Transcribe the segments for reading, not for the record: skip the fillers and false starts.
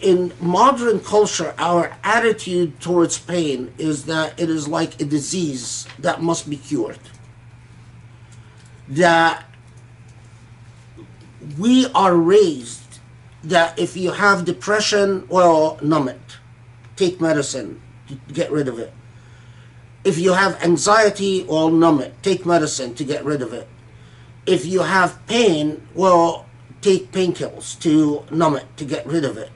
in modern culture, our attitude towards pain is that it is like a disease that must be cured. That we are raised that if you have depression, well, numb it. Take medicine to get rid of it. If you have anxiety, well, numb it. Take medicine to get rid of it. If you have pain, well, take painkillers to numb it, to get rid of it.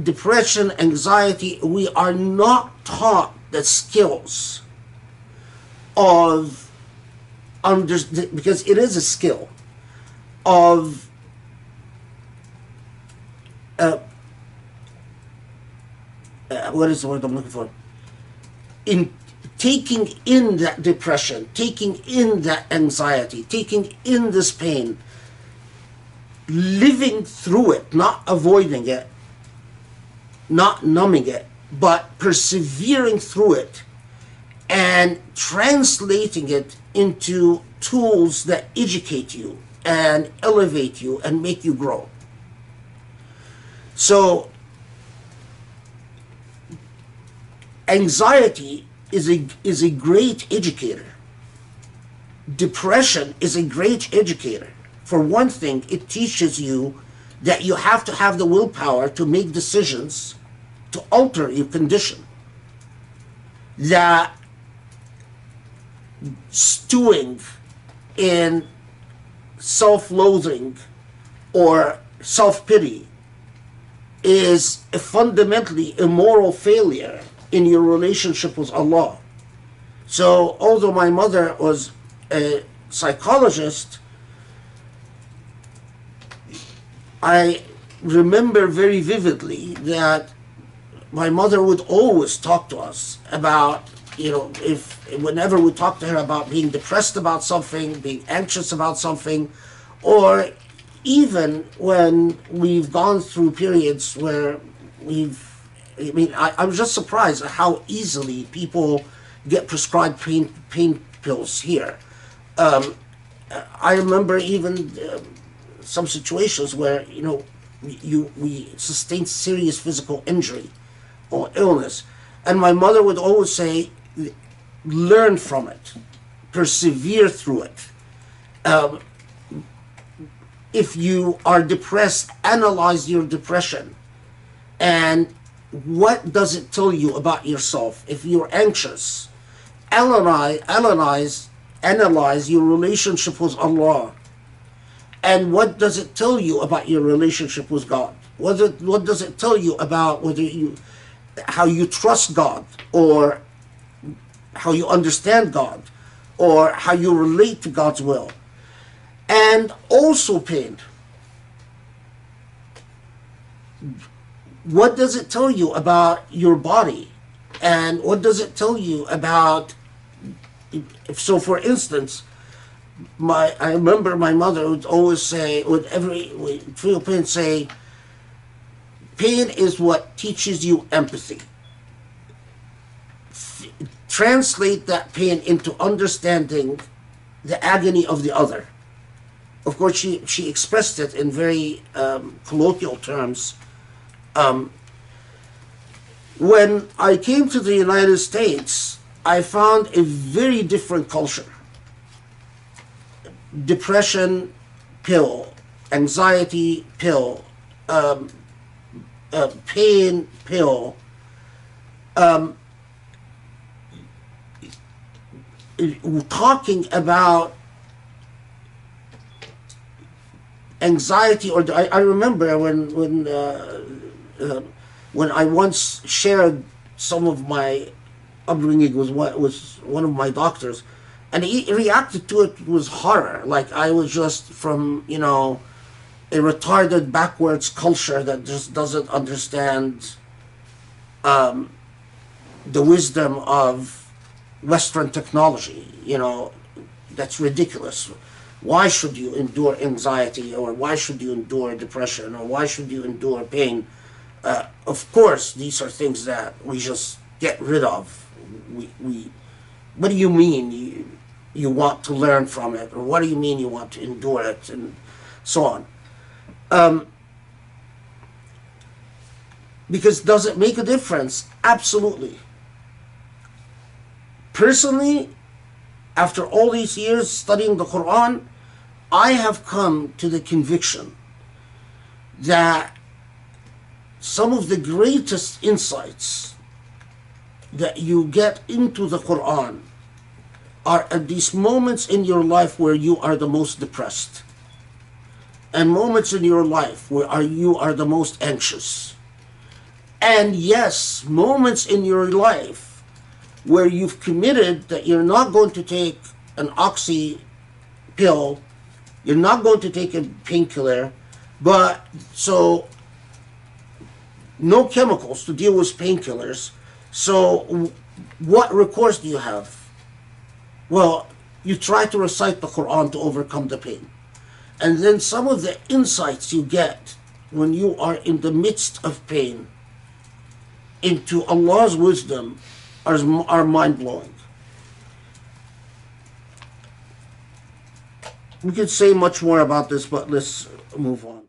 Depression, anxiety, we are not taught the skills of, because it is a skill, of what is the word I'm looking for? In taking in that depression, taking in that anxiety, taking in this pain, living through it, not avoiding it, not numbing it, but persevering through it and translating it into tools that educate you and elevate you and make you grow. So anxiety is a great educator. Depression is a great educator. For one thing, it teaches you that you have to have the willpower to make decisions to alter your condition. That stewing in self-loathing or self-pity is a fundamentally immoral failure in your relationship with Allah. So although my mother was a psychologist, I remember very vividly that my mother would always talk to us about, whenever we talked to her about being depressed about something, being anxious about something, or even when we've gone through periods where I'm just surprised at how easily people get prescribed pain pills here. I remember even some situations where, we sustained serious physical injury or illness. And my mother would always say, learn from it, persevere through it. If you are depressed, analyze your depression. And what does it tell you about yourself? If you're anxious, analyze your relationship with Allah. And what does it tell you about your relationship with God? What does it tell you about how you trust God, or how you understand God, or how you relate to God's will? And also pain. What does it tell you about your body? And what does it tell you about, so for instance, I remember my mother would always say, would feel pain, say, pain is what teaches you empathy. Translate that pain into understanding the agony of the other. Of course, she expressed it in very colloquial terms. When I came to the United States, I found a very different culture. Depression pill, anxiety pill, pain pill, talking about anxiety, or I remember when I once shared some of my upbringing with one of my doctors, and he reacted to it with horror, like I was just from a retarded, backwards culture that just doesn't understand the wisdom of Western technology. That's ridiculous. Why should you endure anxiety, or why should you endure depression, or why should you endure pain? Of course, these are things that we just get rid of. What do you mean you want to learn from it, or what do you mean you want to endure it, and so on? Because does it make a difference? Absolutely. Personally, after all these years studying the Quran, I have come to the conviction that some of the greatest insights that you get into the Quran are at these moments in your life where you are the most depressed, and moments in your life where you are the most anxious, and yes, moments in your life where you've committed that you're not going to take an oxy pill, you're not going to take a painkiller, but so no chemicals to deal with painkillers. So what recourse do you have? Well, you try to recite the Quran to overcome the pain. And then some of the insights you get when you are in the midst of pain into Allah's wisdom are mind-blowing. We could say much more about this, but let's move on.